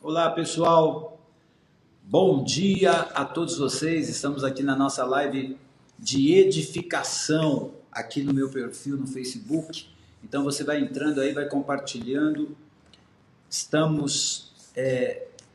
Olá, pessoal. Bom dia a todos vocês. Estamos aqui na nossa live de edificação aqui no meu perfil no Facebook. Então você vai entrando aí, vai compartilhando. Estamos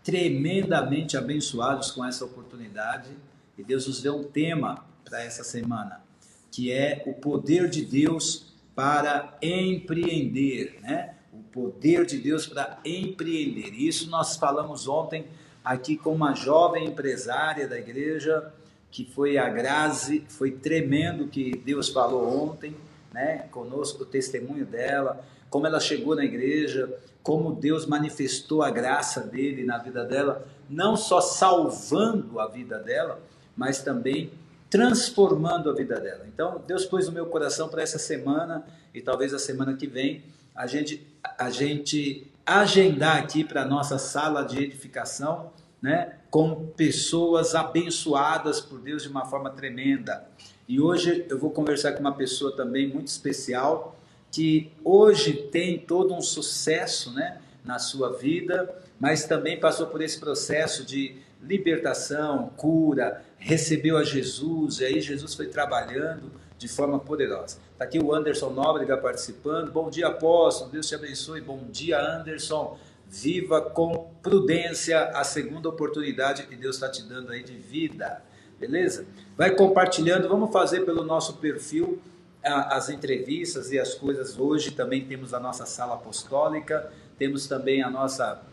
tremendamente abençoados com essa oportunidade e Deus nos deu um tema para essa semana, que é o poder de Deus para empreender, né? O poder de Deus para empreender. Isso nós falamos ontem aqui com uma jovem empresária da igreja, que foi a Grazi. Foi tremendo que Deus falou ontem, né? Conosco, o testemunho dela, como ela chegou na igreja, como Deus manifestou a graça dele na vida dela, não só salvando a vida dela, mas também transformando a vida dela. Então, Deus pôs no meu coração para essa semana e talvez a semana que vem a gente agendar aqui para a nossa sala de edificação, né, com pessoas abençoadas por Deus de uma forma tremenda. E hoje eu vou conversar com uma pessoa também muito especial, que hoje tem todo um sucesso, né, na sua vida, mas também passou por esse processo de libertação, cura, recebeu a Jesus, e aí Jesus foi trabalhando de forma poderosa. Está aqui o Anderson Nóbrega participando. Bom dia, apóstolo, Deus te abençoe. Bom dia, Anderson. Viva com prudência a segunda oportunidade que Deus está te dando aí de vida, beleza? Vai compartilhando, vamos fazer pelo nosso perfil as entrevistas e as coisas. Hoje também temos a nossa sala apostólica, temos também a nossa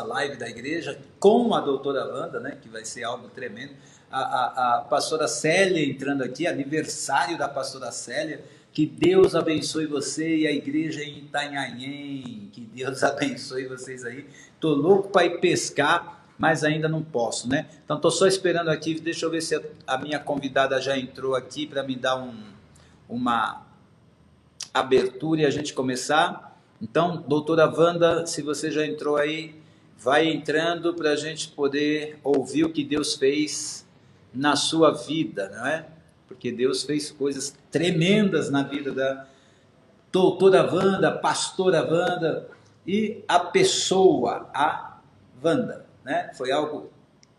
live da igreja com a doutora Wanda, né, que vai ser algo tremendo. A pastora Célia entrando aqui, aniversário da pastora Célia. Que Deus abençoe você e a igreja em Itanhaém. Que Deus abençoe vocês aí. Tô louco para ir pescar, mas ainda não posso, né? Então tô só esperando aqui. Deixa eu ver se a minha convidada já entrou aqui para me dar uma abertura e a gente começar. Então, doutora Wanda, se você já entrou aí, vai entrando para a gente poder ouvir o que Deus fez na sua vida, não é? Porque Deus fez coisas tremendas na vida da doutora Wanda, pastora Wanda e a pessoa, a Wanda, né? Foi algo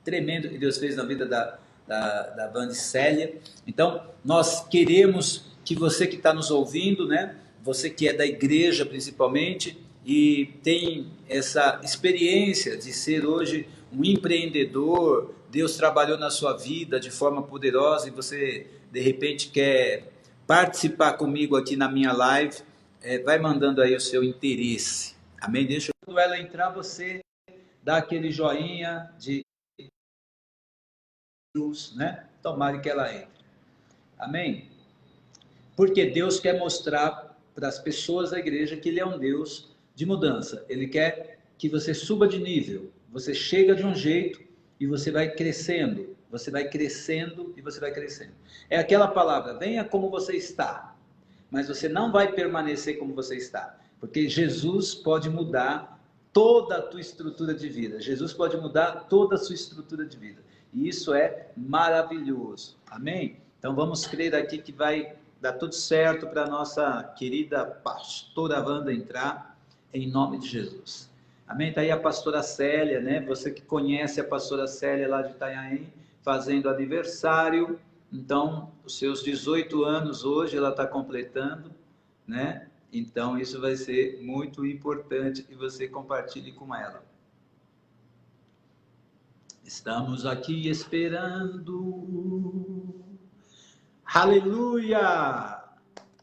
tremendo que Deus fez na vida da Wanda Célia. Então, nós queremos que você que está nos ouvindo, né? Você que é da igreja principalmente e tem essa experiência de ser hoje um empreendedor, Deus trabalhou na sua vida de forma poderosa e você de repente quer participar comigo aqui na minha live, vai mandando aí o seu interesse. Amém? Deixa eu... Quando ela entrar, você dá aquele joinha de Deus, né? Tomara que ela entre. Amém? Porque Deus quer mostrar para as pessoas da igreja que Ele é um Deus de mudança. Ele quer que você suba de nível. Você chega de um jeito e você vai crescendo. Você vai crescendo e você vai crescendo. É aquela palavra, venha como você está. Mas você não vai permanecer como você está. Porque Jesus pode mudar toda a tua estrutura de vida. Jesus pode mudar toda a sua estrutura de vida. E isso é maravilhoso. Amém? Então vamos crer aqui que vai dar tudo certo para a nossa querida pastora Wanda entrar, em nome de Jesus. Amém? Está aí a pastora Célia, né? Você que conhece a pastora Célia lá de Itanhaém, fazendo aniversário. Então, os seus 18 anos hoje ela está completando, né? Então, isso vai ser muito importante que você compartilhe com ela. Estamos aqui esperando. Aleluia!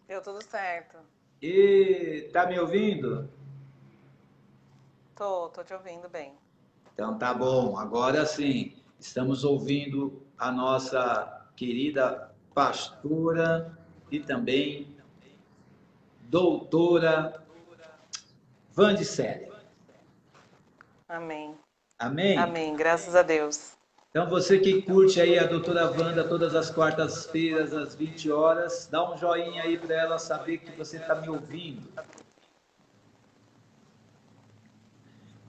Deu tudo certo. E tá me ouvindo? Tô te ouvindo bem. Então tá bom. Agora sim, estamos ouvindo a nossa querida pastora e também doutora Vandicélia. Amém. Amém? Amém. Graças a Deus. Então você que curte aí a doutora Wanda todas as quartas-feiras às 20 horas, dá um joinha aí para ela saber que você está me ouvindo.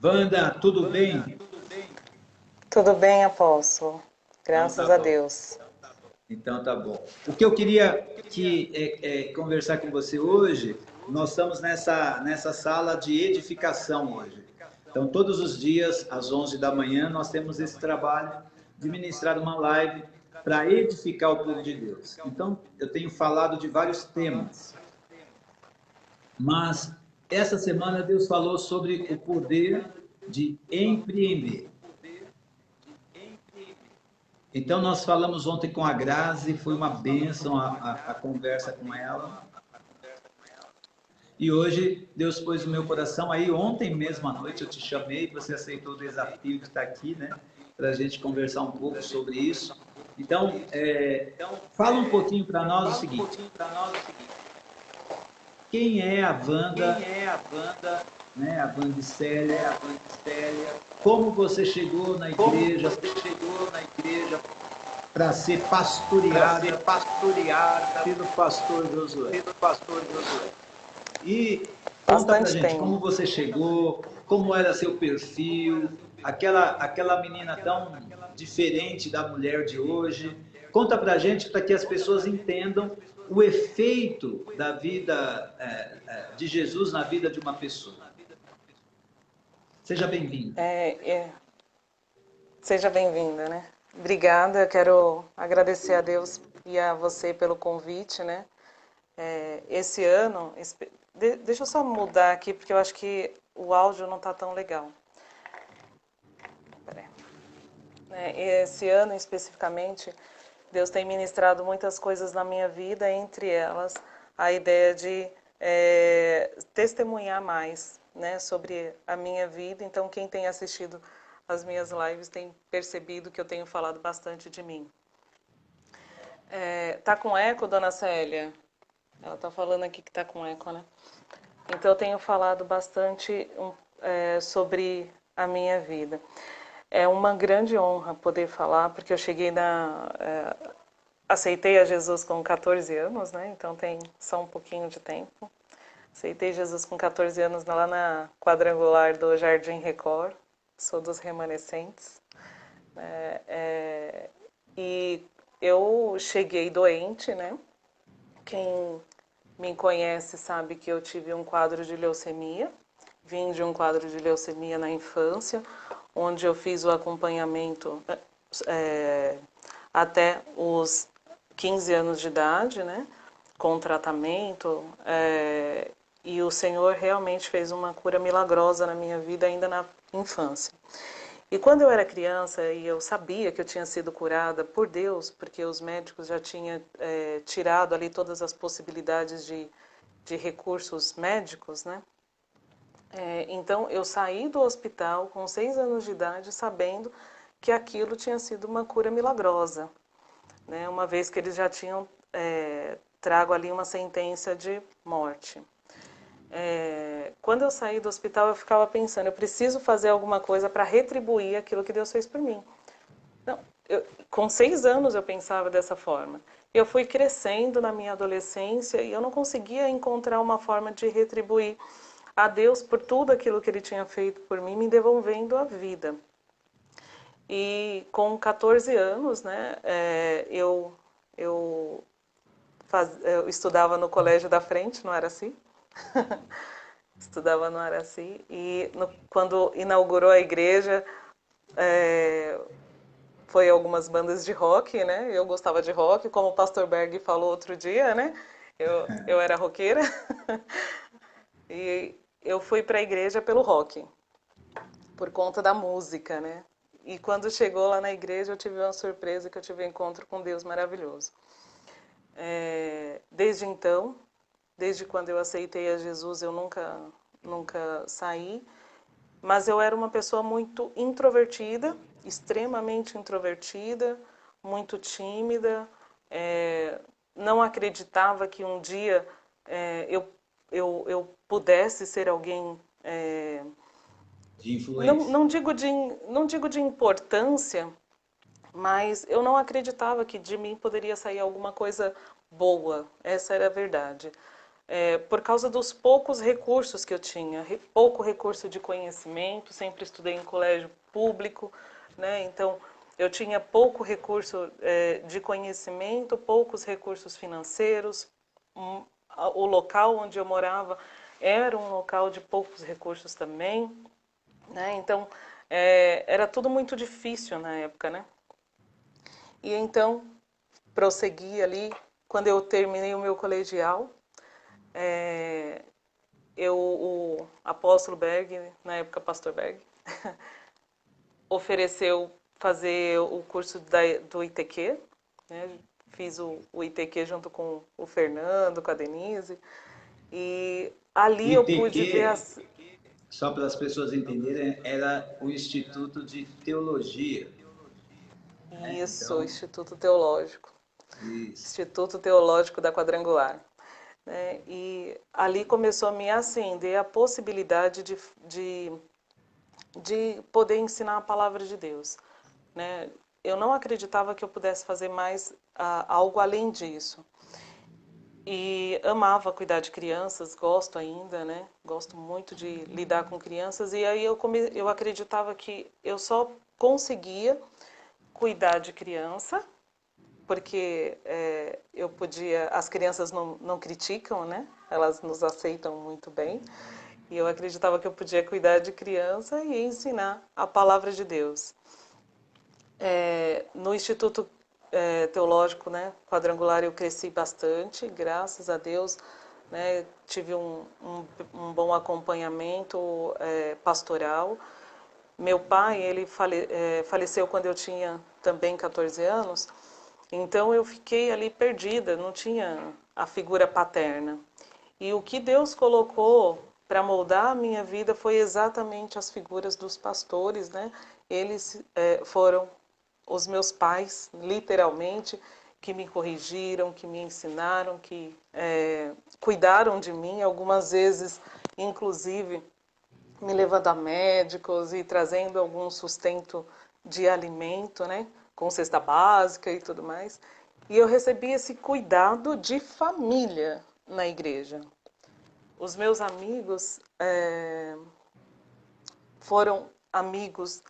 Wanda, tudo bem? Tudo bem, apóstolo? Então tá Graças a bom. Deus. Então tá bom. O que eu queria conversar com você hoje, nós estamos nessa sala de edificação hoje. Então, todos os dias, às 11 da manhã, nós temos esse trabalho de ministrar uma live para edificar o povo de Deus. Então, eu tenho falado de vários temas, mas essa semana Deus falou sobre o poder de empreender. Então, nós falamos ontem com a Grazi, foi uma bênção a conversa com ela. E hoje, Deus pôs no meu coração, aí ontem mesmo à noite eu te chamei, você aceitou o desafio de estar aqui, né? Para a gente conversar um pouco sobre isso. Então, fala um pouquinho para nós o seguinte. Quem é a Wanda, né? A Wandicélia, como você chegou na igreja, para ser pastoreada pelo pastor Josué. E conta pra gente como você chegou, como era seu perfil, aquela menina tão diferente da mulher de hoje. Conta pra gente para que as pessoas entendam o efeito da vida de Jesus na vida de uma pessoa. Seja bem-vindo. Seja bem-vinda, né? Obrigada, eu quero agradecer a Deus e a você pelo convite, né? Esse ano, deixa eu só mudar aqui, porque eu acho que o áudio não está tão legal. Esse ano, especificamente, Deus tem ministrado muitas coisas na minha vida, entre elas a ideia de testemunhar mais, né, sobre a minha vida. Então, quem tem assistido as minhas lives tem percebido que eu tenho falado bastante de mim. Tá com eco, dona Célia? Ela está falando aqui que está com eco, né? Então, eu tenho falado bastante sobre a minha vida. É uma grande honra poder falar, porque eu cheguei aceitei a Jesus com 14 anos, né? Então, tem só um pouquinho de tempo. Aceitei Jesus com 14 anos lá na quadrangular do Jardim Record. Sou dos remanescentes. E eu cheguei doente, né? Quem me conhece sabe que eu tive um quadro de leucemia. Vim de um quadro de leucemia na infância, onde eu fiz o acompanhamento até os 15 anos de idade, né? Com tratamento. E o Senhor realmente fez uma cura milagrosa na minha vida ainda na infância. E quando eu era criança e eu sabia que eu tinha sido curada por Deus, porque os médicos já tinham tirado ali todas as possibilidades de recursos médicos, né? Então eu saí do hospital com 6 anos de idade sabendo que aquilo tinha sido uma cura milagrosa, né? Uma vez que eles já tinham trago ali uma sentença de morte. Quando eu saí do hospital, eu ficava pensando, eu preciso fazer alguma coisa para retribuir aquilo que Deus fez por mim. Não, com 6 anos eu pensava dessa forma. Eu fui crescendo na minha adolescência e eu não conseguia encontrar uma forma de retribuir a Deus por tudo aquilo que Ele tinha feito por mim, me devolvendo a vida. E com 14 anos, né, eu estudava no Colégio da Frente, no Araci. Estudava no Araci. E quando inaugurou a igreja, foi algumas bandas de rock, né? Eu gostava de rock, como o pastor Berg falou outro dia, né? Eu era roqueira. E eu fui para a igreja pelo rock, por conta da música, né? E quando chegou lá na igreja, eu tive uma surpresa, que eu tive um encontro com Deus maravilhoso. Desde então, desde quando eu aceitei a Jesus, eu nunca saí, mas eu era uma pessoa muito introvertida, extremamente introvertida, muito tímida, não acreditava que um dia eu pudesse ser alguém de influência. Não digo de importância, mas eu não acreditava que de mim poderia sair alguma coisa boa. Essa era a verdade. Por causa dos poucos recursos que eu tinha, pouco recurso de conhecimento, sempre estudei em colégio público, né? Então eu tinha pouco recurso de conhecimento, poucos recursos financeiros. O local onde eu morava era um local de poucos recursos também, né? Então, era tudo muito difícil na época, né? E então, prossegui ali. Quando eu terminei o meu colegial, o apóstolo Berg, na época pastor Berg, ofereceu fazer o curso do ITQ, né? Fiz o ITQ junto com o Fernando, com a Denise, e ali eu pude ver ITQ, as... só para as pessoas entenderem, era o Instituto de Teologia, né? Isso, Então, Instituto Teológico. isso. Instituto Teológico da Quadrangular. Né? E ali começou a me acender a possibilidade de poder ensinar a palavra de Deus. Né? Eu não acreditava que eu pudesse fazer mais algo além disso. E amava cuidar de crianças, gosto ainda, né? Gosto muito de lidar com crianças. E aí eu acreditava que eu só conseguia cuidar de criança porque eu podia, as crianças não criticam, né? Elas nos aceitam muito bem. E eu acreditava que eu podia cuidar de criança e ensinar a palavra de Deus. No Instituto Teológico, né, Quadrangular, eu cresci bastante, graças a Deus, né? Tive um bom acompanhamento pastoral. Meu pai, ele faleceu quando eu tinha também 14 anos, então eu fiquei ali perdida, não tinha a figura paterna. E o que Deus colocou para moldar a minha vida foi exatamente as figuras dos pastores, né? Eles foram os meus pais, literalmente, que me corrigiram, que me ensinaram, que cuidaram de mim, algumas vezes, inclusive, me levando a médicos e trazendo algum sustento de alimento, né, com cesta básica e tudo mais. E eu recebi esse cuidado de família na igreja. Os meus amigos foram amigos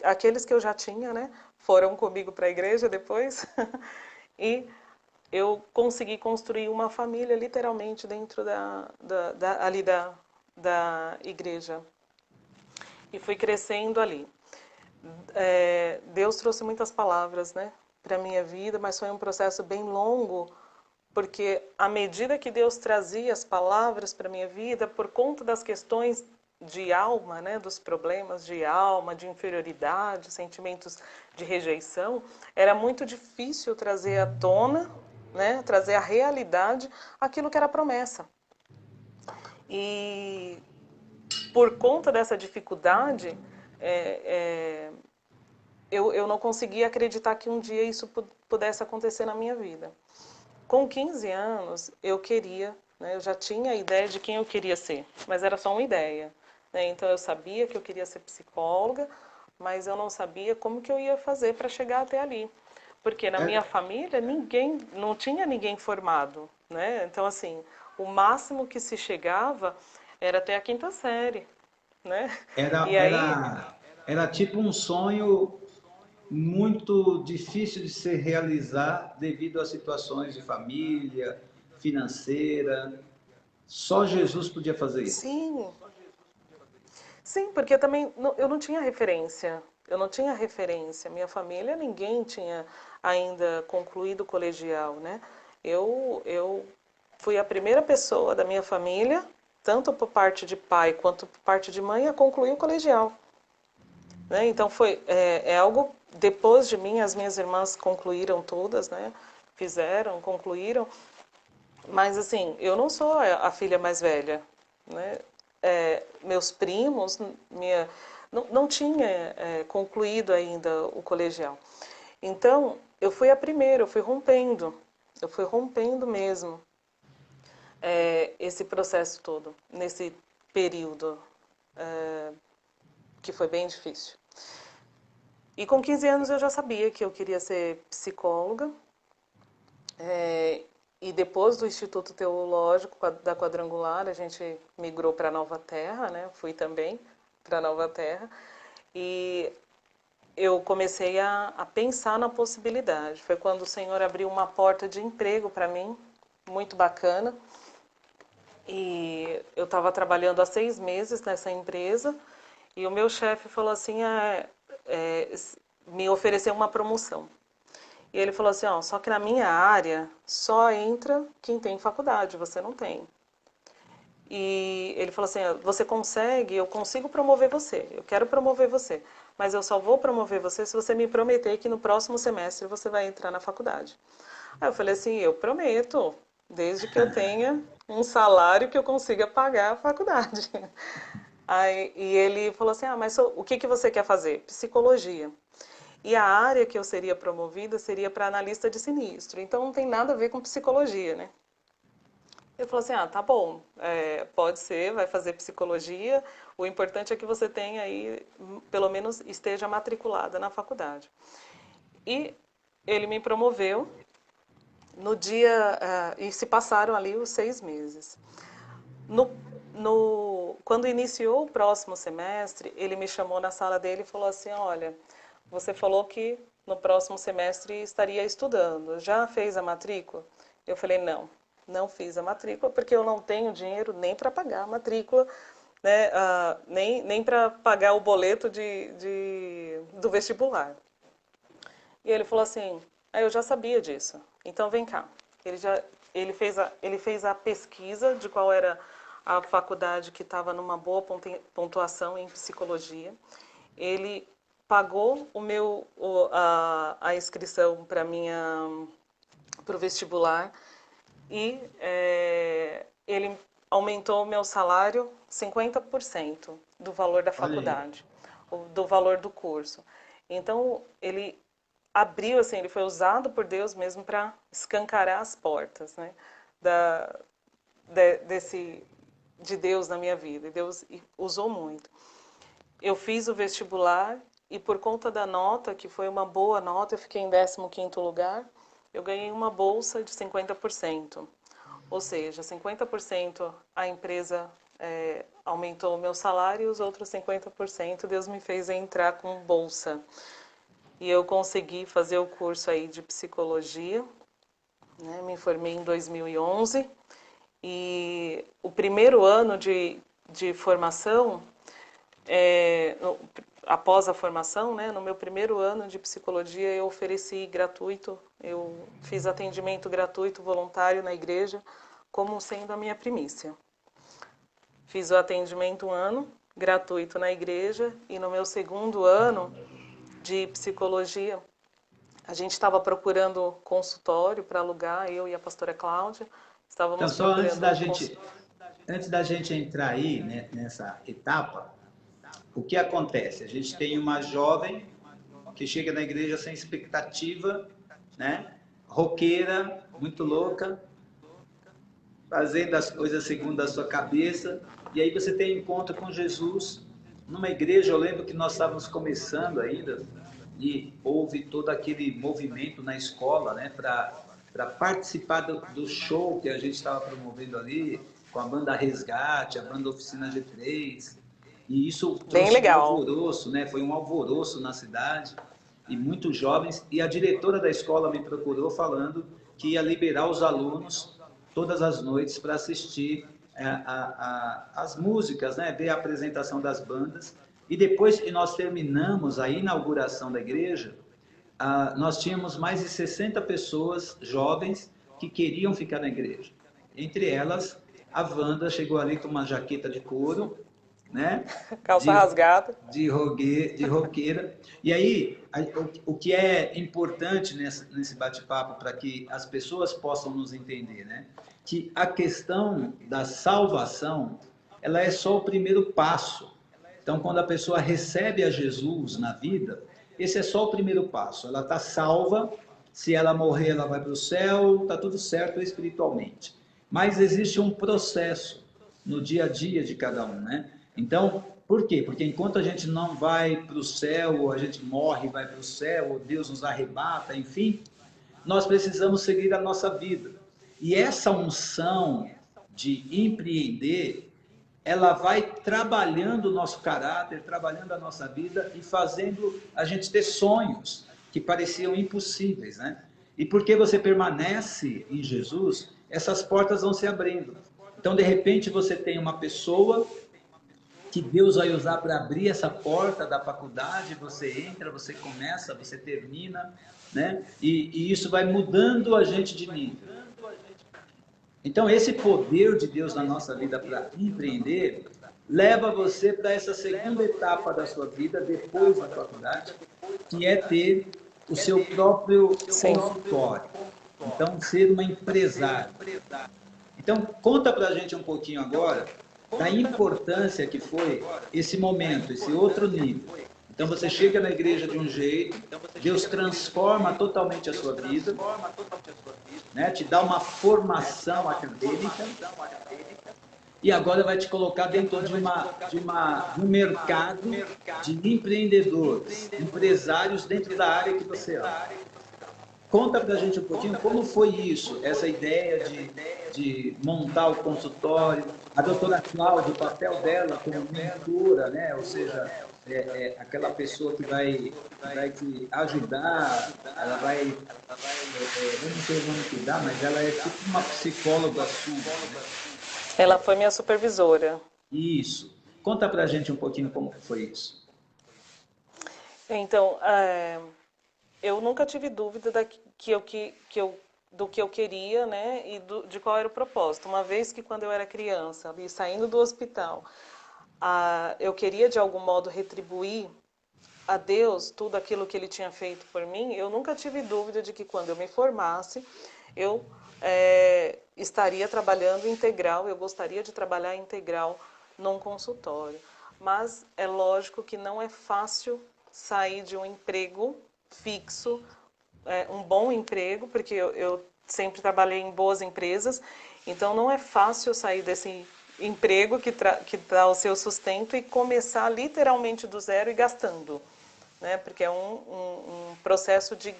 aqueles que eu já tinha, né, foram comigo para a igreja depois e eu consegui construir uma família literalmente dentro da igreja. E fui crescendo ali. Deus trouxe muitas palavras, né, para a minha vida, mas foi um processo bem longo, porque à medida que Deus trazia as palavras para a minha vida, por conta das questões de alma, né, dos problemas de alma, de inferioridade, sentimentos de rejeição, era muito difícil trazer à tona, né, trazer à realidade aquilo que era promessa. E por conta dessa dificuldade, eu não conseguia acreditar que um dia isso pudesse acontecer na minha vida. Com 15 anos, eu queria, né, eu já tinha a ideia de quem eu queria ser, mas era só uma ideia. Né? Então, eu sabia que eu queria ser psicóloga, mas eu não sabia como que eu ia fazer para chegar até ali. Porque na minha família, não tinha ninguém formado. Né? Então, assim, o máximo que se chegava era até a quinta série. Né? Era, E aí, era, era tipo um sonho muito difícil de se realizar devido a situações de família, financeira. Só Jesus podia fazer isso. sim, sim, porque eu também eu não tinha referência. Eu não tinha referência. Minha família, ninguém tinha ainda concluído o colegial, né? Eu fui a primeira pessoa da minha família, tanto por parte de pai quanto por parte de mãe, a concluir o colegial. Né? Então é algo depois de mim, as minhas irmãs concluíram todas, né? Fizeram, concluíram, mas assim, eu não sou a filha mais velha, né? Meus primos, não tinha concluído ainda o colegial. Então, eu fui a primeira, eu fui rompendo mesmo esse processo todo, nesse período que foi bem difícil. E com 15 anos eu já sabia que eu queria ser psicóloga, e depois do Instituto Teológico da Quadrangular, a gente migrou para Nova Terra, né? Fui também para Nova Terra. E eu comecei a pensar na possibilidade. Foi quando o Senhor abriu uma porta de emprego para mim, muito bacana. E eu estava trabalhando há 6 meses nessa empresa e o meu chefe falou assim, me ofereceu uma promoção. E ele falou assim, ó, só que na minha área só entra quem tem faculdade, você não tem. E ele falou assim, você consegue, eu consigo promover você, eu quero promover você, mas eu só vou promover você se você me prometer que no próximo semestre você vai entrar na faculdade. Aí eu falei assim, eu prometo, desde que eu tenha um salário que eu consiga pagar a faculdade. Aí, e ele falou assim, mas o que você quer fazer? Psicologia. E a área que eu seria promovida seria para analista de sinistro, então não tem nada a ver com psicologia, né? Ele falou assim, tá bom, pode ser, vai fazer psicologia, o importante é que você tenha aí, pelo menos esteja matriculada na faculdade. E ele me promoveu no dia, e se passaram ali os 6 meses. Quando iniciou o próximo semestre, ele me chamou na sala dele e falou assim, olha, você falou que no próximo semestre estaria estudando, já fez a matrícula? Eu falei, não fiz a matrícula porque eu não tenho dinheiro nem para pagar a matrícula, né, nem para pagar o boleto do vestibular. E ele falou assim, eu já sabia disso, então vem cá. Ele fez a pesquisa de qual era a faculdade que estava numa boa pontuação em psicologia. Ele pagou a inscrição para o vestibular e ele aumentou o meu salário 50% do valor da Olha aí. faculdade, do valor do curso. Então, ele abriu, assim, ele foi usado por Deus mesmo para escancarar as portas, né, de Deus na minha vida. E Deus usou muito. Eu fiz o vestibular e por conta da nota, que foi uma boa nota, eu fiquei em 15º lugar, eu ganhei uma bolsa de 50%. Ou seja, 50% a empresa aumentou o meu salário e os outros 50% Deus me fez entrar com bolsa. E eu consegui fazer o curso aí de psicologia, né? Me formei em 2011 e o primeiro ano de formação, após a formação, né, no meu primeiro ano de psicologia, eu ofereci gratuito, eu fiz atendimento gratuito voluntário na igreja, como sendo a minha primícia. Fiz o atendimento 1 ano, gratuito na igreja, e no meu segundo ano de psicologia, a gente estava procurando consultório para alugar, eu e a pastora Cláudia, Então, estávamos só procurando um consultório. antes da gente entrar aí, né, nessa etapa, o que acontece? A gente tem uma jovem que chega na igreja sem expectativa, né? Roqueira, muito louca, fazendo as coisas segundo a sua cabeça, e aí você tem encontro com Jesus numa igreja. Eu lembro que nós estávamos começando ainda e houve todo aquele movimento na escola, né, para participar do show que a gente estava promovendo ali, com a banda Resgate, a banda Oficina G3, e isso Bem trouxe um legal. alvoroço, né? Foi um alvoroço na cidade e muitos jovens. E a diretora da escola me procurou falando que ia liberar os alunos todas as noites para assistir as músicas, né? Ver a apresentação das bandas. E depois que nós terminamos a inauguração da igreja, nós tínhamos mais de 60 pessoas jovens que queriam ficar na igreja. Entre elas, a Wanda chegou ali com uma jaqueta de couro, né? Calça De, rasgada. de roqueira. E aí, o que é importante nesse bate-papo para que as pessoas possam nos entender, né? Que a questão da salvação, ela é só o primeiro passo. Então, quando a pessoa recebe a Jesus na vida, esse é só o primeiro passo. Ela está salva, se ela morrer, ela vai para o céu, está tudo certo espiritualmente. Mas existe um processo no dia a dia de cada um, né? Então, por quê? Porque enquanto a gente não vai para o céu, ou a gente morre e vai para o céu, ou Deus nos arrebata, enfim, nós precisamos seguir a nossa vida. E essa unção de empreender, ela vai trabalhando o nosso caráter, trabalhando a nossa vida e fazendo a gente ter sonhos que pareciam impossíveis, né? E porque você permanece em Jesus, essas portas vão se abrindo. Então, de repente, você tem uma pessoa que Deus vai usar para abrir essa porta da faculdade, você entra, você começa, você termina, né? E isso vai mudando a gente de nível. Então, esse poder de Deus na nossa vida para empreender leva você para essa segunda etapa da sua vida, depois da faculdade, que é ter o seu próprio Sim. consultório. Então, ser uma empresária. Então, conta para a gente um pouquinho agora da importância que foi esse momento, esse outro nível. Então, você chega na igreja de um jeito, Deus transforma totalmente a sua vida, né? Te dá uma formação acadêmica e agora vai te colocar dentro de um mercado de empreendedores, empresários dentro da área que você ama. Conta para a gente um pouquinho como foi isso, essa ideia de montar o consultório, a doutora Cláudia, o papel dela como mentora, né? Ou seja, aquela pessoa que vai te ajudar, ela vai, eu não sei o nome que dá, mas ela é tipo uma psicóloga sua, né? Ela foi minha supervisora. Isso. Conta para a gente um pouquinho como foi isso. Então, eu nunca tive dúvida do que eu queria, né, e de qual era o propósito. Uma vez que quando eu era criança, ali saindo do hospital, eu queria de algum modo retribuir a Deus tudo aquilo que Ele tinha feito por mim, eu nunca tive dúvida de que quando eu me formasse, eu estaria trabalhando integral, eu gostaria de trabalhar integral num consultório. Mas é lógico que não é fácil sair de um emprego fixo, um bom emprego, porque eu sempre trabalhei em boas empresas, então não é fácil sair desse emprego que dá o seu sustento e começar literalmente do zero e gastando, né? Porque é um processo de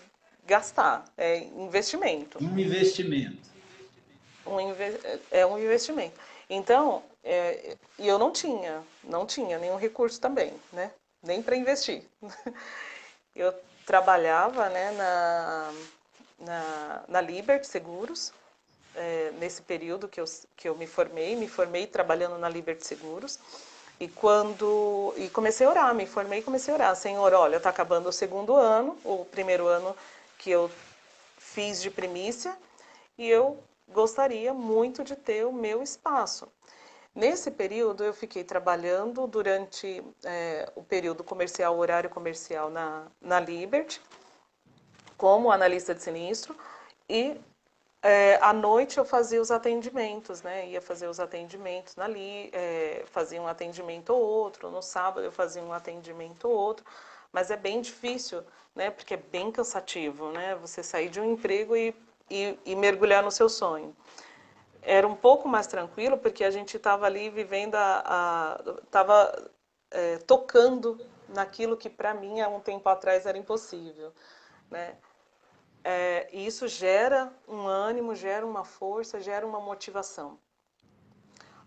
gastar, é investimento. Um investimento. É um investimento. Então, e eu não tinha nenhum recurso também, né? Nem para investir. Eu trabalhava, né, na Liberty Seguros, nesse período que eu me formei trabalhando na Liberty Seguros, e comecei a orar, me formei e comecei a orar, Senhor, olha, está acabando o segundo ano, o primeiro ano que eu fiz de primícia, e eu gostaria muito de ter o meu espaço. Nesse período, eu fiquei trabalhando durante o período comercial, o horário comercial na Liberty, como analista de sinistro, e à noite eu fazia os atendimentos, né? Ia fazer os atendimentos ali, fazia um atendimento ou outro, no sábado eu fazia um atendimento ou outro, mas é bem difícil, né? Porque é bem cansativo, né? Você sair de um emprego e mergulhar no seu sonho. Era um pouco mais tranquilo, porque a gente estava ali vivendo, estava tocando naquilo que para mim há um tempo atrás era impossível, né? E isso gera um ânimo, gera uma força, gera uma motivação.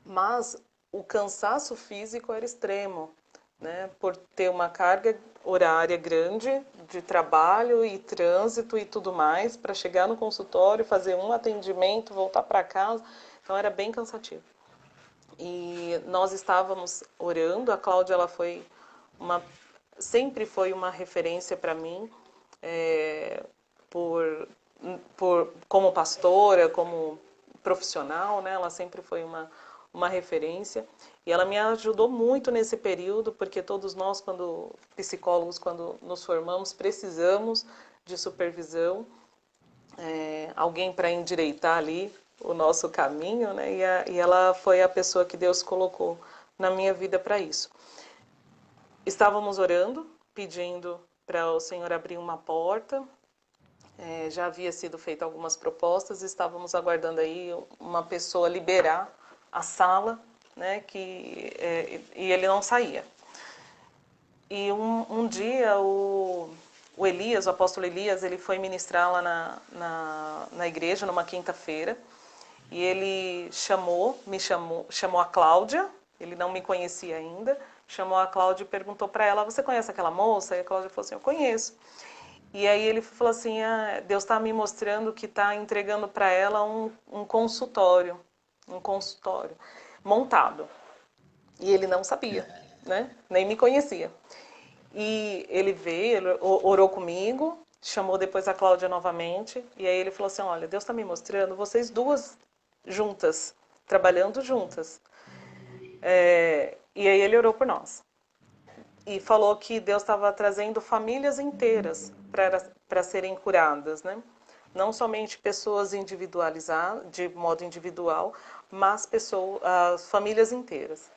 Mas o cansaço físico era extremo, né? Por ter uma carga horária grande de trabalho e trânsito e tudo mais, para chegar no consultório, fazer um atendimento, voltar para casa, então era bem cansativo. E nós estávamos orando, a Cláudia ela sempre foi uma referência para mim, como pastora, como profissional, né? Ela sempre foi uma referência e ela me ajudou muito nesse período, porque todos nós, psicólogos, quando nos formamos, precisamos de supervisão, alguém para endireitar ali o nosso caminho, né? E ela foi a pessoa que Deus colocou na minha vida para isso. Estávamos orando, pedindo para o Senhor abrir uma porta. Já havia sido feita algumas propostas, estávamos aguardando aí uma pessoa liberar a sala, né, e ele não saía. E um dia o Elias, o apóstolo Elias, ele foi ministrar lá na igreja numa quinta-feira, e ele chamou a Cláudia, Ele não me conhecia ainda, chamou a Cláudia e perguntou para ela, você conhece aquela moça? E a Cláudia falou assim, eu conheço. E aí ele falou assim, Deus está me mostrando que está entregando para ela um consultório montado. E ele não sabia, né? Nem me conhecia. E ele veio, ele orou comigo, chamou depois a Cláudia novamente, e aí ele falou assim, olha, Deus está me mostrando vocês duas juntas, trabalhando juntas. E aí ele orou por nós. E falou que Deus estava trazendo famílias inteiras para serem curadas, né? Não somente pessoas individualizadas, de modo individual, mas famílias inteiras.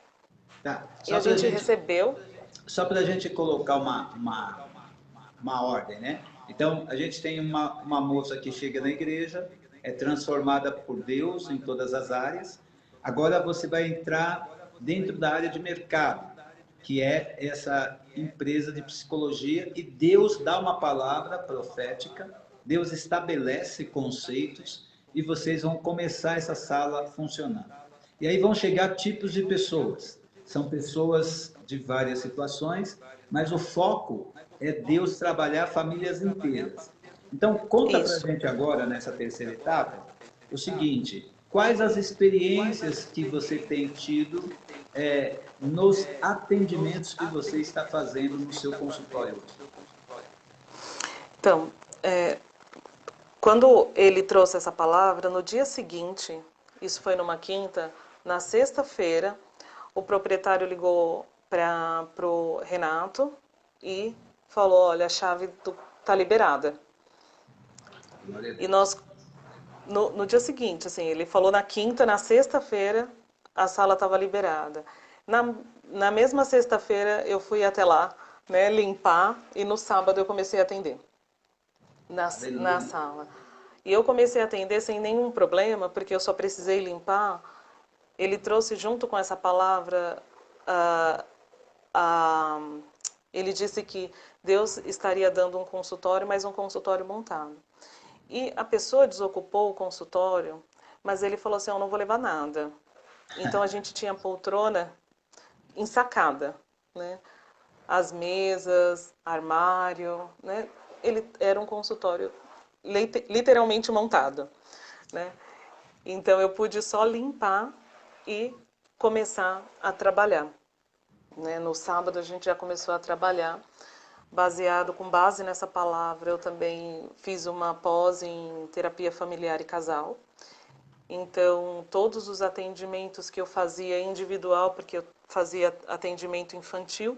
Tá. E a gente recebeu... Só para a gente colocar uma ordem, né? Então, a gente tem uma moça que chega na igreja, é transformada por Deus em todas as áreas. Agora você vai entrar dentro da área de mercado, que é essa empresa de psicologia, e Deus dá uma palavra profética, Deus estabelece conceitos, e vocês vão começar essa sala a funcionar. E aí vão chegar tipos de pessoas. São pessoas de várias situações, mas o foco é Deus trabalhar famílias inteiras. Então, conta para a gente agora, nessa terceira etapa, o seguinte, quais as experiências que você tem tido nos atendimentos que você está fazendo no seu consultório hoje? Então, quando ele trouxe essa palavra, no dia seguinte, isso foi numa quinta, na sexta-feira, o proprietário ligou para o Renato e falou, olha, a chave está liberada. E nós, no dia seguinte, assim, ele falou na quinta, na sexta-feira, a sala estava liberada. Na mesma sexta-feira, eu fui até lá, né, limpar, e no sábado eu comecei a atender na sala. E eu comecei a atender sem nenhum problema, porque eu só precisei limpar. Ele trouxe junto com essa palavra, ele disse que Deus estaria dando um consultório, mas um consultório montado. E a pessoa desocupou o consultório, mas ele falou assim, eu não vou levar nada. Então a gente tinha poltrona ensacada, né? As mesas, armário, né? Ele era um consultório literalmente montado, né? Então eu pude só limpar e começar a trabalhar, né? No sábado a gente já começou a trabalhar, com base nessa palavra. Eu também fiz uma pós em terapia familiar e casal. Então, todos os atendimentos que eu fazia individual, porque eu fazia atendimento infantil,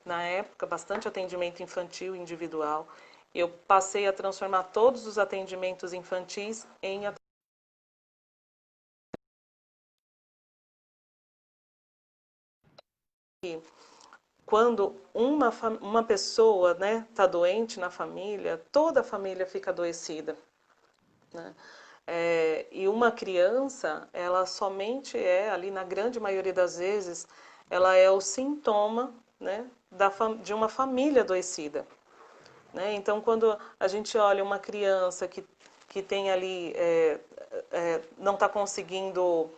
na época, bastante atendimento infantil individual, eu passei a transformar todos os atendimentos infantis em quando uma pessoa, né, está doente na família, toda a família fica adoecida, né? E uma criança, ela somente ali na grande maioria das vezes, ela é o sintoma, né, de uma família adoecida, né? Então, quando a gente olha uma criança que tem ali, não está conseguindo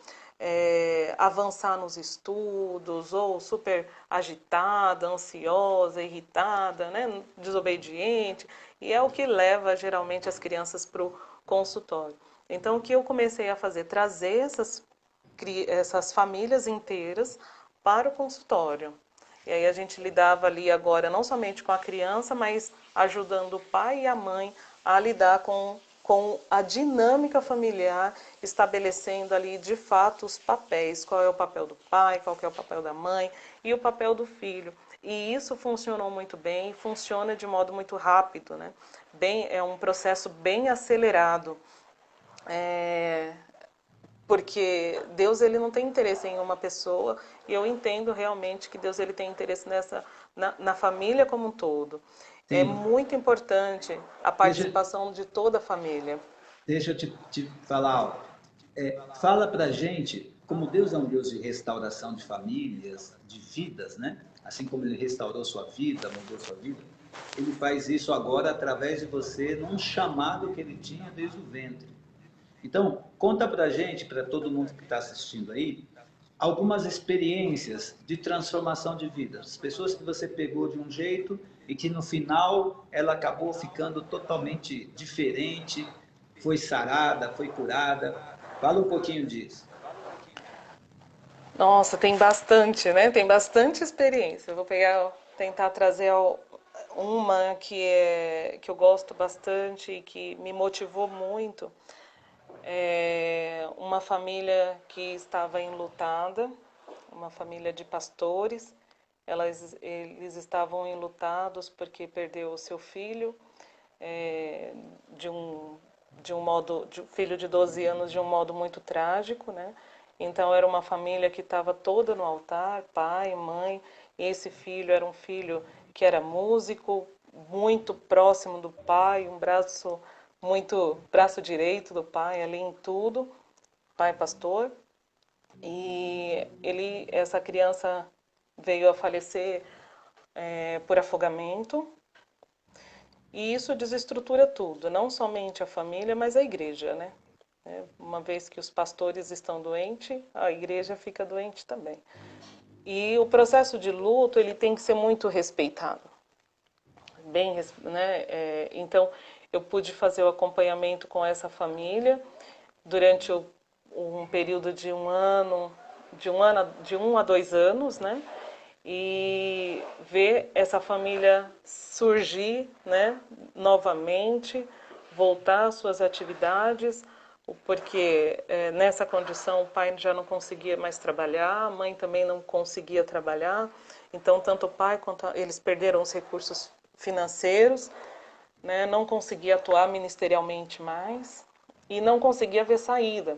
avançar nos estudos, ou super agitada, ansiosa, irritada, né, desobediente, e é o que leva geralmente as crianças para o consultório. Então, o que eu comecei a fazer? Trazer essas famílias inteiras para o consultório. E aí a gente lidava ali agora não somente com a criança, mas ajudando o pai e a mãe a lidar com a dinâmica familiar, estabelecendo ali de fato os papéis, qual é o papel do pai, qual é o papel da mãe e o papel do filho. E isso funcionou muito bem, funciona de modo muito rápido, né? É um processo bem acelerado, porque Deus, ele não tem interesse em uma pessoa, e eu entendo realmente que Deus, ele tem interesse na família como um todo. Sim. É muito importante a participação de toda a família. Deixa eu te falar algo. Fala pra gente, como Deus é um Deus de restauração de famílias, de vidas, né? Assim como Ele restaurou sua vida, mudou sua vida, Ele faz isso agora através de você, num chamado que Ele tinha desde o ventre. Então, conta pra gente, para todo mundo que está assistindo aí, algumas experiências de transformação de vida. As pessoas que você pegou de um jeito e que no final ela acabou ficando totalmente diferente, foi sarada, foi curada. Fala um pouquinho disso. Nossa, tem bastante, né? Tem bastante experiência. Eu vou pegar, tentar trazer uma que eu gosto bastante e que me motivou muito. É uma família que estava enlutada, uma família de pastores. Eles estavam enlutados porque perdeu o seu filho, é, de um modo, filho de 12 anos, de um modo muito trágico, né? Então era uma família que estava toda no altar, pai, mãe, e esse filho era um filho que era músico, muito próximo do pai, braço direito do pai ali em tudo, pai pastor. E essa criança veio a falecer por afogamento. E isso desestrutura tudo, não somente a família, mas a igreja, né? Uma vez que os pastores estão doentes, a igreja fica doente também. E o processo de luto, ele tem que ser muito respeitado. Né? Então, eu pude fazer o acompanhamento com essa família durante um período de de 1 a 2 anos, né? E ver essa família surgir, né, novamente, voltar às suas atividades, porque nessa condição o pai já não conseguia mais trabalhar, a mãe também não conseguia trabalhar, então tanto o pai quanto eles perderam os recursos financeiros, né, não conseguia atuar ministerialmente mais e não conseguia ver saída.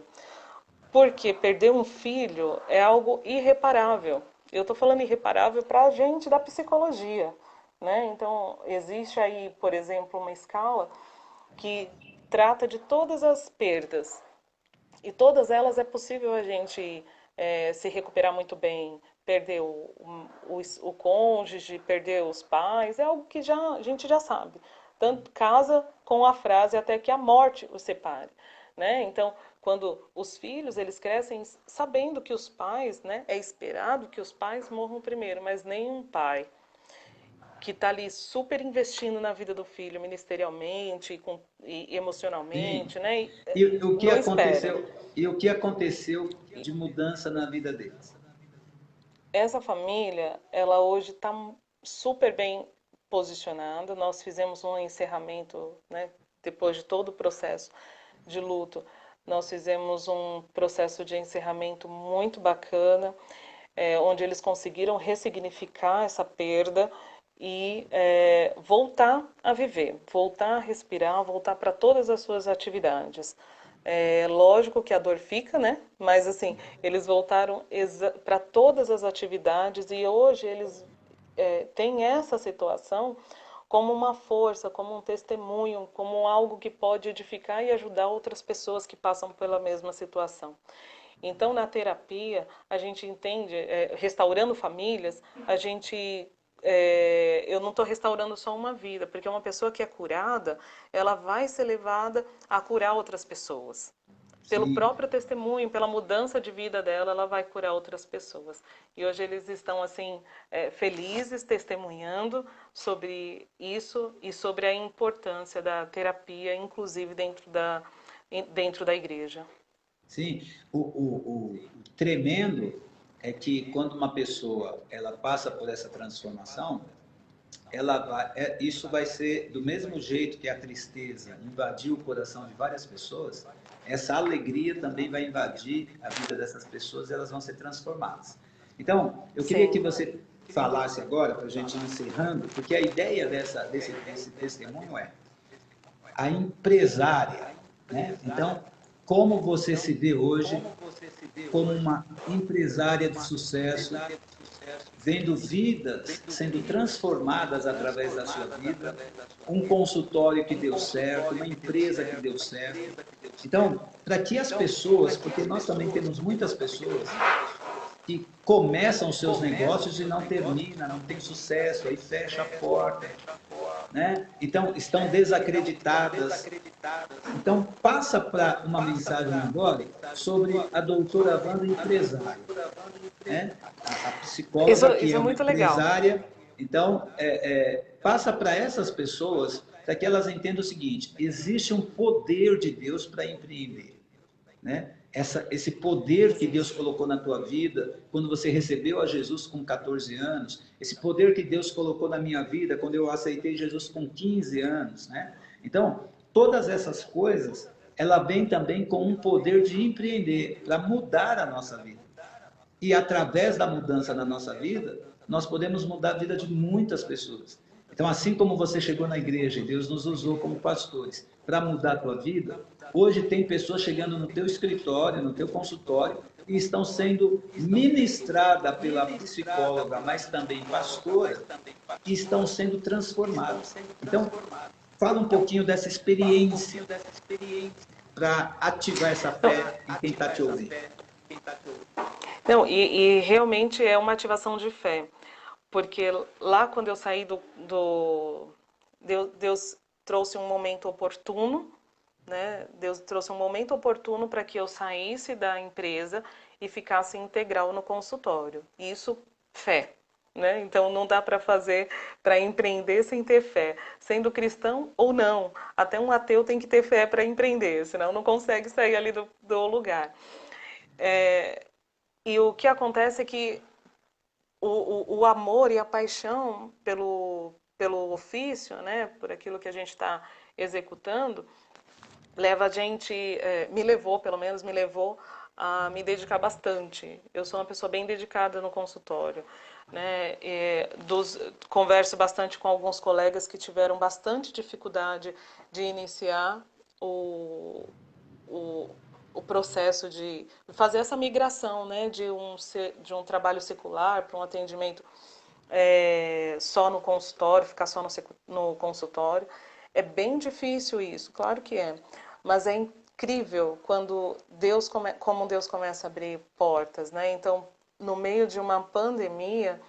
Porque perder um filho é algo irreparável. Eu estou falando irreparável para a gente da psicologia, né? Então, existe aí, por exemplo, uma escala que trata de todas as perdas. E todas elas é possível a gente se recuperar muito bem. Perder o cônjuge, perder os pais, é algo que a gente já sabe. Tanto casa com a frase até que a morte os separe, né? Então, quando os filhos eles crescem sabendo que os pais, né, é esperado que os pais morram primeiro, mas nenhum pai que está ali super investindo na vida do filho, ministerialmente e Sim. emocionalmente, né, E o que não espera. aconteceu? E o que aconteceu de mudança na vida deles? Essa família, ela hoje está super bem posicionada. Nós fizemos um encerramento, né, depois de todo o processo de luto. Nós fizemos um processo de encerramento muito bacana, onde eles conseguiram ressignificar essa perda e voltar a viver, voltar a respirar, voltar para todas as suas atividades. É lógico que a dor fica, né? Mas assim, eles voltaram para todas as atividades e hoje eles têm essa situação como uma força, como um testemunho, como algo que pode edificar e ajudar outras pessoas que passam pela mesma situação. Então, na terapia, a gente entende, restaurando famílias, eu não estou restaurando só uma vida, porque uma pessoa que é curada, ela vai ser levada a curar outras pessoas. Pelo Sim, próprio testemunho, pela mudança de vida dela, ela vai curar outras pessoas. E hoje eles estão assim felizes, testemunhando sobre isso e sobre a importância da terapia, inclusive dentro da igreja. sim. O tremendo é que quando uma pessoa ela passa por essa transformação, isso vai ser do mesmo jeito que a tristeza invadiu o coração de várias pessoas, essa alegria também vai invadir a vida dessas pessoas e elas vão ser transformadas. Então, eu queria que Sim. você falasse agora, para a gente ir encerrando, porque a ideia desse testemunho é a empresária, né? Então, como você se vê hoje como uma empresária de sucesso, vendo vidas sendo transformadas através da sua vida, um consultório que deu certo, uma empresa que deu certo. Então, para que as pessoas, porque nós também temos muitas pessoas que começam seus negócios e não terminam, não tem sucesso, aí fecha a porta, né? Então, estão desacreditadas. Então, passa para uma mensagem agora sobre a doutora Wanda empresária. né? A psicóloga que Isso é é uma muito legal. empresária. Então, passa para essas pessoas para que elas entendam o seguinte: existe um poder de Deus para empreender, né? Esse poder que Deus Existe. colocou na tua vida, quando você recebeu a Jesus com 14 anos, esse poder que Deus colocou na minha vida, quando eu aceitei Jesus com 15 anos, né? Então, todas essas coisas, ela vem também com um poder de empreender, para mudar a nossa vida. E através da mudança na nossa vida, nós podemos mudar a vida de muitas pessoas. Então, assim como você chegou na igreja e Deus nos usou como pastores para mudar a tua vida, hoje tem pessoas chegando no teu escritório, no teu consultório, e estão sendo ministradas pela psicóloga, mas também pastora, e estão sendo transformadas. Então, fala um pouquinho dessa experiência para ativar essa fé em quem está te ouvindo. Não, e realmente é uma ativação de fé. Porque lá quando eu saí Deus trouxe um momento oportuno, né? Deus trouxe um momento oportuno para que eu saísse da empresa e ficasse integral no consultório. Isso, fé. Né? Então não dá para fazer, para empreender sem ter fé, sendo cristão ou não. Até um ateu tem que ter fé para empreender, senão não consegue sair ali do lugar. E o que acontece é que o amor e a paixão pelo ofício, né, por aquilo que a gente está executando, leva a gente, me levou, pelo menos me levou a me dedicar bastante. Eu sou uma pessoa bem dedicada no consultório, né? Converso bastante com alguns colegas que tiveram bastante dificuldade de iniciar o, o, o processo de fazer essa migração, né, de um trabalho secular para um atendimento só no consultório, ficar só no consultório. É bem difícil isso, claro que é. Mas é incrível quando como Deus começa a abrir portas, né? Então, no meio de uma pandemia,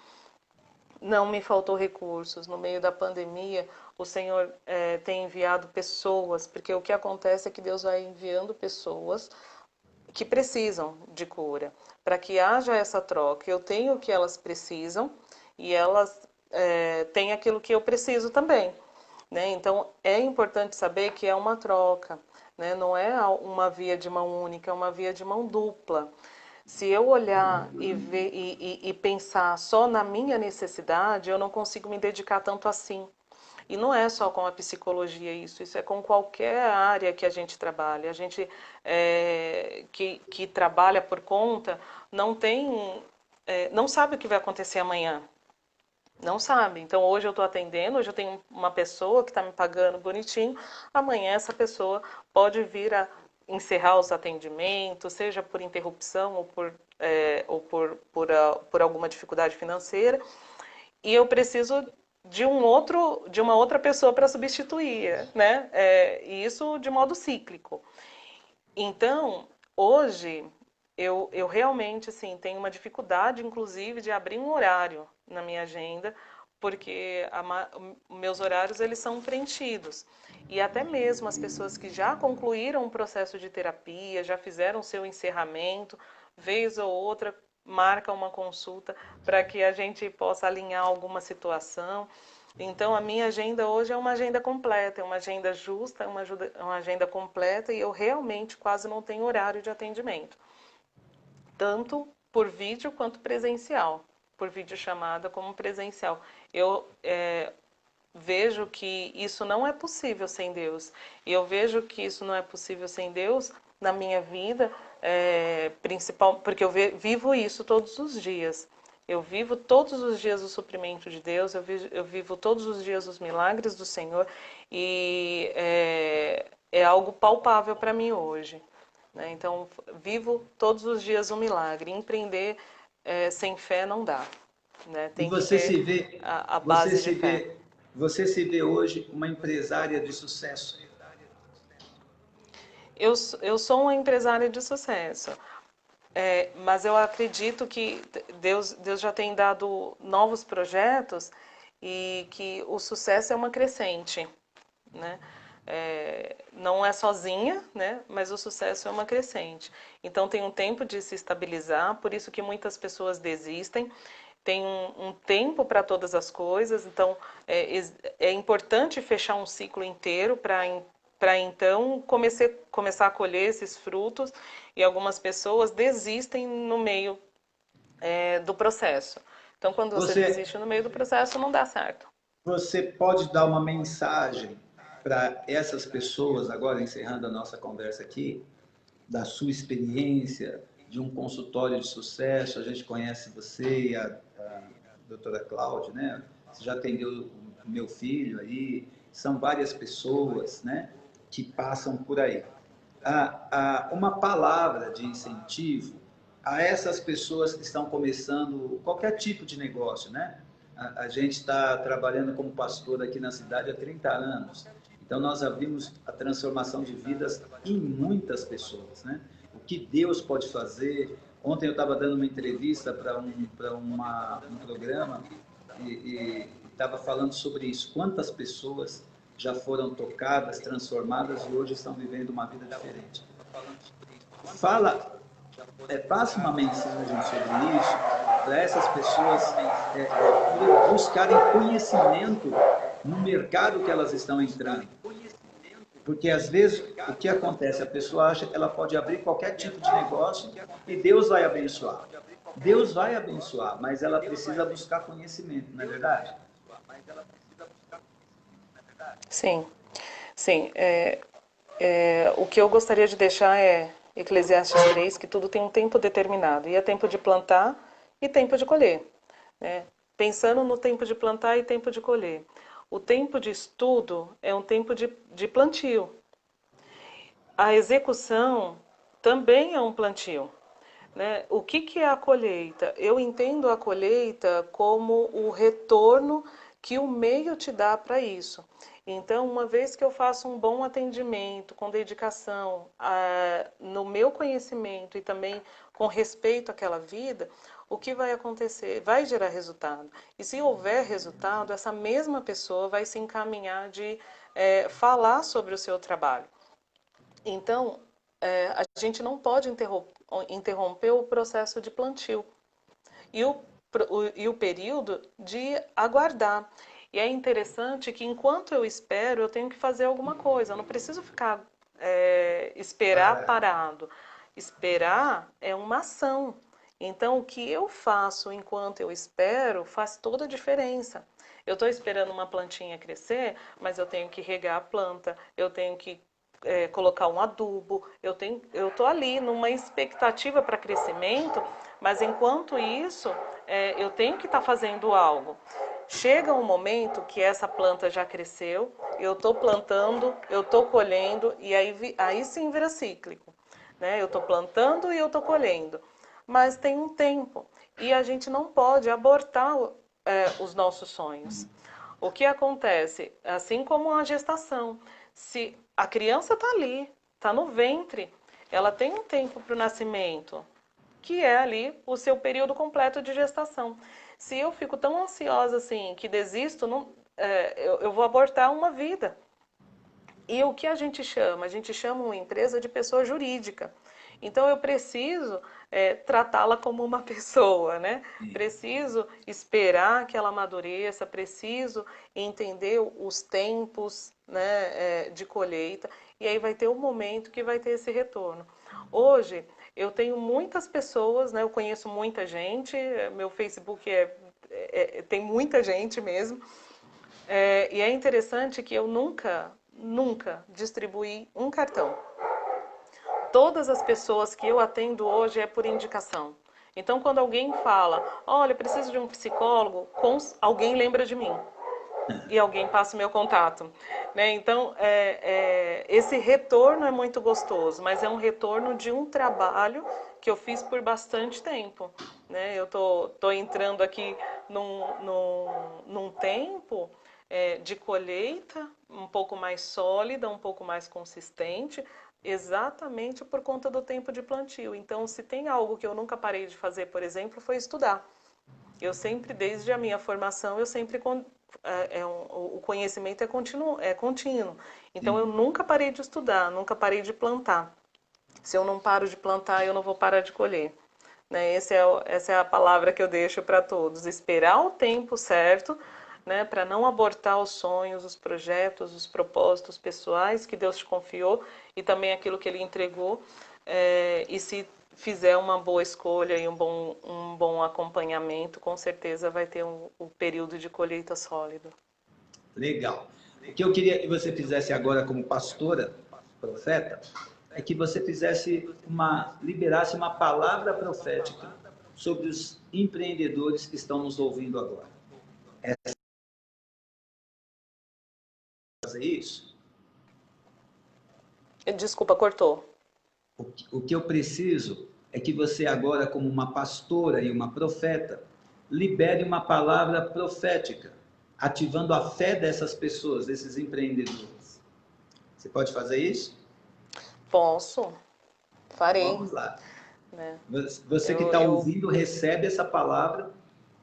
não me faltou recursos. No meio da pandemia, o Senhor tem enviado pessoas, porque o que acontece é que Deus vai enviando pessoas que precisam de cura, para que haja essa troca. Eu tenho o que elas precisam e elas têm aquilo que eu preciso também. Né? Então, é importante saber que é uma troca, né? Não é uma via de mão única, é uma via de mão dupla. Se eu olhar e pensar só na minha necessidade, eu não consigo me dedicar tanto assim. E não é só com a psicologia isso é com qualquer área que a gente trabalha. A gente que trabalha por conta não tem, não sabe o que vai acontecer amanhã. Não sabe. Então hoje eu estou atendendo, hoje eu tenho uma pessoa que está me pagando bonitinho, amanhã essa pessoa pode vir a encerrar os atendimentos, seja por interrupção ou por alguma dificuldade financeira, e eu preciso de uma outra pessoa para substituir, né? E isso de modo cíclico. Então, hoje, eu realmente, assim, tenho uma dificuldade, inclusive, de abrir um horário na minha agenda, porque meus horários, eles são preenchidos. E até mesmo as pessoas que já concluíram um processo de terapia, já fizeram o seu encerramento, vez ou outra, marca uma consulta para que a gente possa alinhar alguma situação. Então, a minha agenda hoje é uma agenda completa, é uma agenda justa, uma agenda completa e eu realmente quase não tenho horário de atendimento, tanto por vídeo quanto presencial, por videochamada como presencial. Eu vejo que isso não é possível sem Deus, e eu vejo que isso não é possível sem Deus na minha vida, principal, porque eu vivo isso todos os dias. Eu vivo todos os dias o suprimento de Deus, eu vivo todos os dias os milagres do Senhor e é algo palpável para mim hoje. Né? Então, vivo todos os dias um milagre. Empreender sem fé não dá. Né? E Tem que ter a base de fé. você se vê hoje uma empresária de sucesso. Eu sou uma empresária de sucesso. Mas eu acredito que Deus já tem dado novos projetos e que o sucesso é uma crescente, né? não é sozinha, né? Mas o sucesso é uma crescente. Então tem um tempo de se estabilizar, por isso que muitas pessoas desistem. Tem um tempo para todas as coisas, então é importante fechar um ciclo inteiro para então começar a colher esses frutos, e algumas pessoas desistem no meio do processo. Então, quando você Você, desiste no meio do processo, não dá certo. você pode dar uma mensagem para essas pessoas, agora encerrando a nossa conversa aqui, da sua experiência de um consultório de sucesso? A gente conhece você e a doutora Cláudia, né? Você já atendeu o meu filho aí, são várias pessoas, né, que passam por aí. Uma palavra de incentivo a essas pessoas que estão começando qualquer tipo de negócio, né? A gente está trabalhando como pastor aqui na cidade há 30 anos. Então, nós já vimos a transformação de vidas em muitas pessoas, né? O que Deus pode fazer. Ontem eu estava dando uma entrevista para um programa e estava falando sobre isso. Quantas pessoas já foram tocadas, transformadas e hoje estão vivendo uma vida diferente. Fala, passa uma mensagem sobre isso para essas pessoas buscarem conhecimento no mercado que elas estão entrando. Porque às vezes o que acontece? A pessoa acha que ela pode abrir qualquer tipo de negócio e Deus vai abençoar. Deus vai abençoar, mas ela precisa buscar conhecimento, não é verdade? Sim, sim. O que eu gostaria de deixar é Eclesiastes 3, que tudo tem um tempo determinado. E é tempo de plantar e tempo de colher, né? Pensando no tempo de plantar e tempo de colher. O tempo de estudo é um tempo de plantio. A execução também é um plantio, né? O que é a colheita? Eu entendo a colheita como o retorno que o meio te dá para isso. Então, uma vez que eu faço um bom atendimento, com dedicação, no meu conhecimento e também com respeito àquela vida, o que vai acontecer? Vai gerar resultado. E se houver resultado, essa mesma pessoa vai se encaminhar de falar sobre o seu trabalho. Então, a gente não pode interromper o processo de plantio e o período de aguardar. E é interessante que enquanto eu espero, eu tenho que fazer alguma coisa. Eu não preciso ficar esperar Para parado. Esperar é uma ação. Então, o que eu faço enquanto eu espero faz toda a diferença. Eu estou esperando uma plantinha crescer, mas eu tenho que regar a planta, eu tenho que colocar um adubo, eu estou ali numa expectativa para crescimento, mas enquanto isso, eu tenho que estar fazendo algo. Chega um momento que essa planta já cresceu, eu estou plantando, eu estou colhendo, e aí sim vira cíclico, né? Eu estou plantando e eu estou colhendo, mas tem um tempo, e a gente não pode abortar os nossos sonhos. O que acontece? Assim como a gestação, se a criança está ali, está no ventre, ela tem um tempo para o nascimento, que é ali o seu período completo de gestação. Se eu fico tão ansiosa assim, que desisto, não, eu vou abortar uma vida. E o que a gente chama? A gente chama uma empresa de pessoa jurídica. Então eu preciso tratá-la como uma pessoa, né? Preciso esperar que ela amadureça, preciso entender os tempos, né, de colheita, e aí vai ter um momento que vai ter esse retorno. Hoje eu tenho muitas pessoas, né? Eu conheço muita gente, meu Facebook tem muita gente mesmo. E é interessante que eu nunca distribuí um cartão. Todas as pessoas que eu atendo hoje é por indicação. Então, quando alguém fala, olha, preciso de um psicólogo, alguém lembra de mim e alguém passa o meu contato, né? Então, esse retorno é muito gostoso, mas é um retorno de um trabalho que eu fiz por bastante tempo, né? Eu tô entrando aqui num tempo de colheita um pouco mais sólida, um pouco mais consistente, exatamente por conta do tempo de plantio. Então, se tem algo que eu nunca parei de fazer, por exemplo, foi estudar. Eu sempre, desde a minha formação, eu sempre o conhecimento é contínuo. Então, Sim. eu nunca parei de estudar, nunca parei de plantar. Se eu não paro de plantar, eu não vou parar de colher. Né? Essa é a palavra que eu deixo para todos. Esperar o tempo certo, né, para não abortar os sonhos, os projetos, os propósitos pessoais que Deus te confiou e também aquilo que Ele entregou. E se fizer uma boa escolha e um bom acompanhamento, com certeza vai ter um período de colheita sólido. Legal. O que eu queria que você fizesse agora como pastora, profeta, é que você liberasse uma palavra profética sobre os empreendedores que estão nos ouvindo agora. É fazer isso? Desculpa, cortou. O que eu preciso é que você agora, como uma pastora e uma profeta, libere uma palavra profética, ativando a fé dessas pessoas, desses empreendedores. Você pode fazer isso? Posso, farei. Vamos lá. Né? Você que está ouvindo, recebe essa palavra,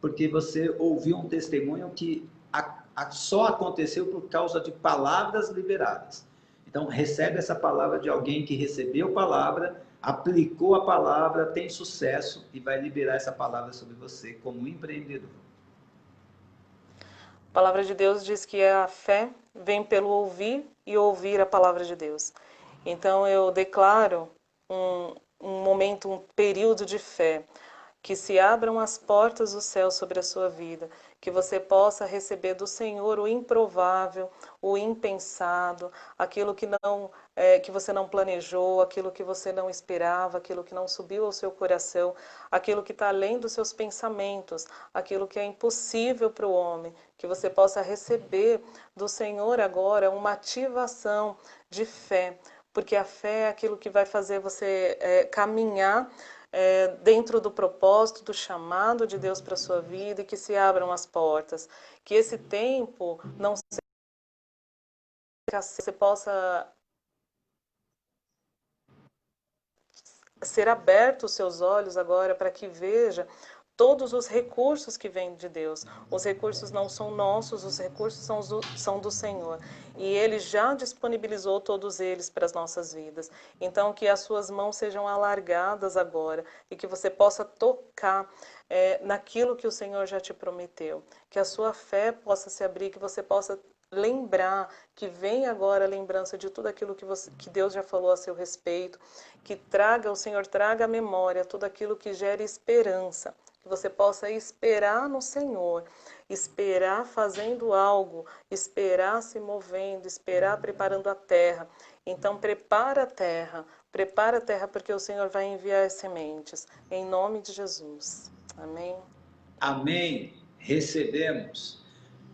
porque você ouviu um testemunho que só aconteceu por causa de palavras liberadas. Então, recebe essa palavra de alguém que recebeu a palavra, aplicou a palavra, tem sucesso e vai liberar essa palavra sobre você como empreendedor. A palavra de Deus diz que a fé vem pelo ouvir e ouvir a palavra de Deus. Então, eu declaro um momento, um período de fé, que se abram as portas do céu sobre a sua vida, que você possa receber do Senhor o improvável, o impensado, aquilo que você não planejou, aquilo que você não esperava, aquilo que não subiu ao seu coração, aquilo que está além dos seus pensamentos, aquilo que é impossível para o homem, que você possa receber do Senhor agora uma ativação de fé, porque a fé é aquilo que vai fazer você caminhar dentro do propósito, do chamado de Deus para a sua vida, e que se abram as portas. Que esse tempo não seja, você possa ser aberto os seus olhos agora para que veja todos os recursos que vêm de Deus. Os recursos não são nossos, os recursos são do Senhor. E Ele já disponibilizou todos eles para as nossas vidas. Então, que as suas mãos sejam alargadas agora e que você possa tocar naquilo que o Senhor já te prometeu. Que a sua fé possa se abrir, que você possa lembrar, que venha agora a lembrança de tudo aquilo que Deus já falou a seu respeito, que o Senhor traga à memória tudo aquilo que gere esperança, que você possa esperar no Senhor, esperar fazendo algo, esperar se movendo, esperar preparando a terra. Então prepara a terra porque o Senhor vai enviar as sementes, em nome de Jesus. Amém? Amém. Recebemos.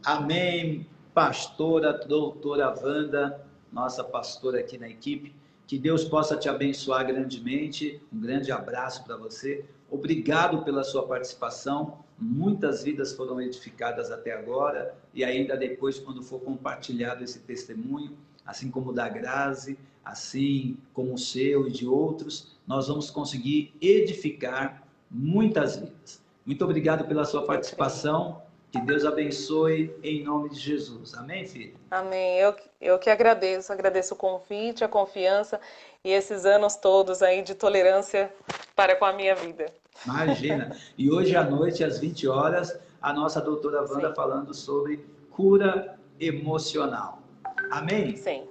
Amém, pastora, doutora Wanda, nossa pastora aqui na equipe. Que Deus possa te abençoar grandemente. Um grande abraço para você. Obrigado pela sua participação. Muitas vidas foram edificadas até agora e ainda depois, quando for compartilhado esse testemunho, assim como o da Grazi, assim como o seu e de outros, nós vamos conseguir edificar muitas vidas. Muito obrigado pela sua participação. Que Deus abençoe em nome de Jesus. Amém, filho? Amém. Eu que agradeço o convite, a confiança e esses anos todos aí de tolerância para com a minha vida. Imagina. E hoje à noite, às 20 horas, a nossa doutora Wanda falando sobre cura emocional. Amém? Sim.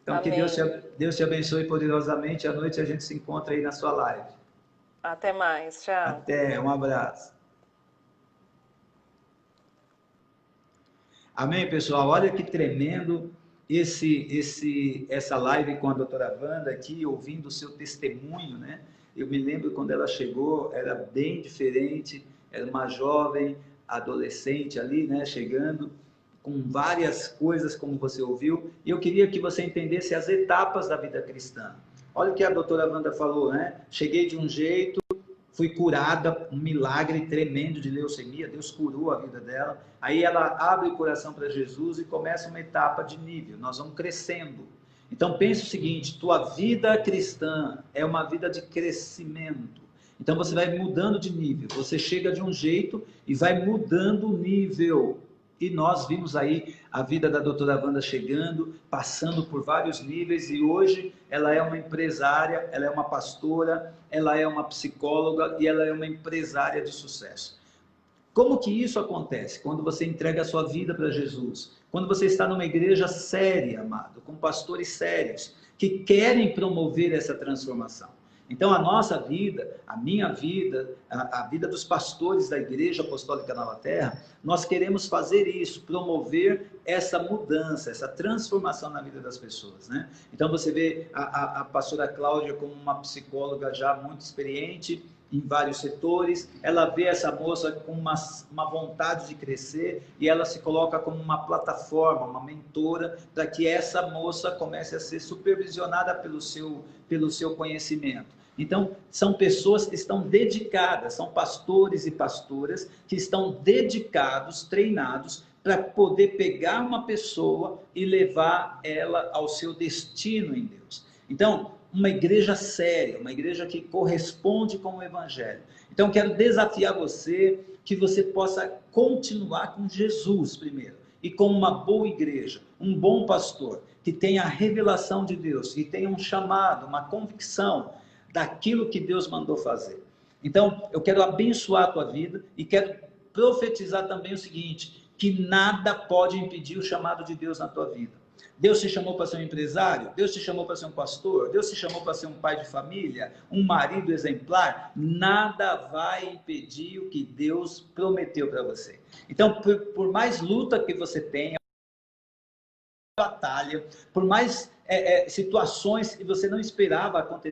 Então, Amém. que Deus te abençoe poderosamente. À noite a gente se encontra aí na sua live. Até mais. Tchau. Até. Um abraço. Amém, pessoal? Olha que tremendo essa live com a doutora Wanda aqui, ouvindo o seu testemunho, né? Eu me lembro quando ela chegou, era bem diferente, era uma jovem, adolescente ali, né? Chegando com várias coisas, como você ouviu, e eu queria que você entendesse as etapas da vida cristã. Olha o que a doutora Wanda falou, né? Cheguei de um jeito, fui curada, um milagre tremendo de leucemia, Deus curou a vida dela. Aí ela abre o coração para Jesus e começa uma etapa de nível, nós vamos crescendo. Então pense o seguinte, tua vida cristã é uma vida de crescimento. Então você vai mudando de nível, você chega de um jeito e vai mudando o nível. E nós vimos aí a vida da doutora Wanda chegando, passando por vários níveis, e hoje ela é uma empresária, ela é uma pastora, ela é uma psicóloga e ela é uma empresária de sucesso. Como que isso acontece? Quando você entrega a sua vida para Jesus. Quando você está numa igreja séria, amado, com pastores sérios, que querem promover essa transformação. Então, a nossa vida, a minha vida, a vida dos pastores da Igreja Apostólica Nova Terra, nós queremos fazer isso, promover essa mudança, essa transformação na vida das pessoas, né? Então, você vê a pastora Cláudia como uma psicóloga já muito experiente em vários setores, ela vê essa moça com uma vontade de crescer e ela se coloca como uma plataforma, uma mentora, para que essa moça comece a ser supervisionada pelo seu conhecimento. Então, são pessoas que estão dedicadas, são pastores e pastoras que estão dedicados, treinados, para poder pegar uma pessoa e levar ela ao seu destino em Deus. Então, uma igreja séria, uma igreja que corresponde com o Evangelho. Então, quero desafiar você, que você possa continuar com Jesus primeiro, e com uma boa igreja, um bom pastor, que tenha a revelação de Deus, que tenha um chamado, uma convicção daquilo que Deus mandou fazer. Então, eu quero abençoar a tua vida e quero profetizar também o seguinte, que nada pode impedir o chamado de Deus na tua vida. Deus te chamou para ser um empresário, Deus te chamou para ser um pastor, Deus te chamou para ser um pai de família, um marido exemplar, nada vai impedir o que Deus prometeu para você. Então, por mais luta que você tenha, batalha, por mais situações que você não esperava acontecer,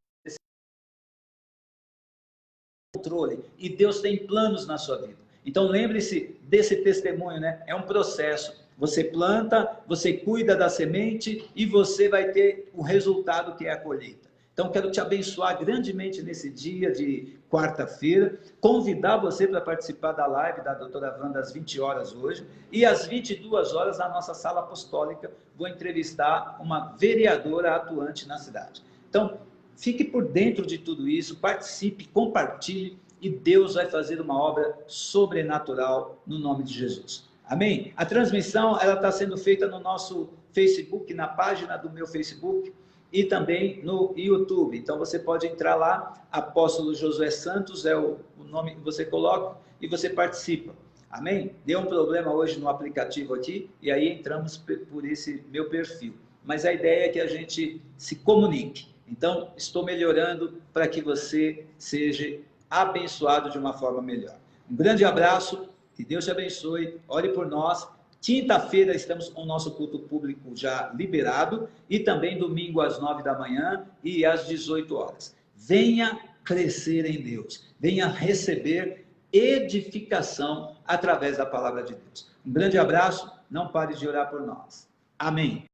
controle, e Deus tem planos na sua vida. Então lembre-se desse testemunho, né? É um processo. Você planta, você cuida da semente e você vai ter o resultado que é a colheita. Então quero te abençoar grandemente nesse dia de quarta-feira, convidar você para participar da live da doutora Wanda às 20 horas hoje, e às 22 horas na nossa sala apostólica vou entrevistar uma vereadora atuante na cidade. Então, fique por dentro de tudo isso, participe, compartilhe, e Deus vai fazer uma obra sobrenatural no nome de Jesus. Amém? A transmissão ela está sendo feita no nosso Facebook, na página do meu Facebook, e também no YouTube. Então você pode entrar lá, Apóstolo Josué Santos é o nome que você coloca, e você participa. Amém? Deu um problema hoje no aplicativo aqui, e aí entramos por esse meu perfil. Mas a ideia é que a gente se comunique. Então, estou melhorando para que você seja abençoado de uma forma melhor. Um grande abraço, que Deus te abençoe, ore por nós. Quinta-feira estamos com o nosso culto público já liberado, e também domingo às 9 da manhã e às 18 horas. Venha crescer em Deus, venha receber edificação através da palavra de Deus. Um grande abraço, não pare de orar por nós. Amém.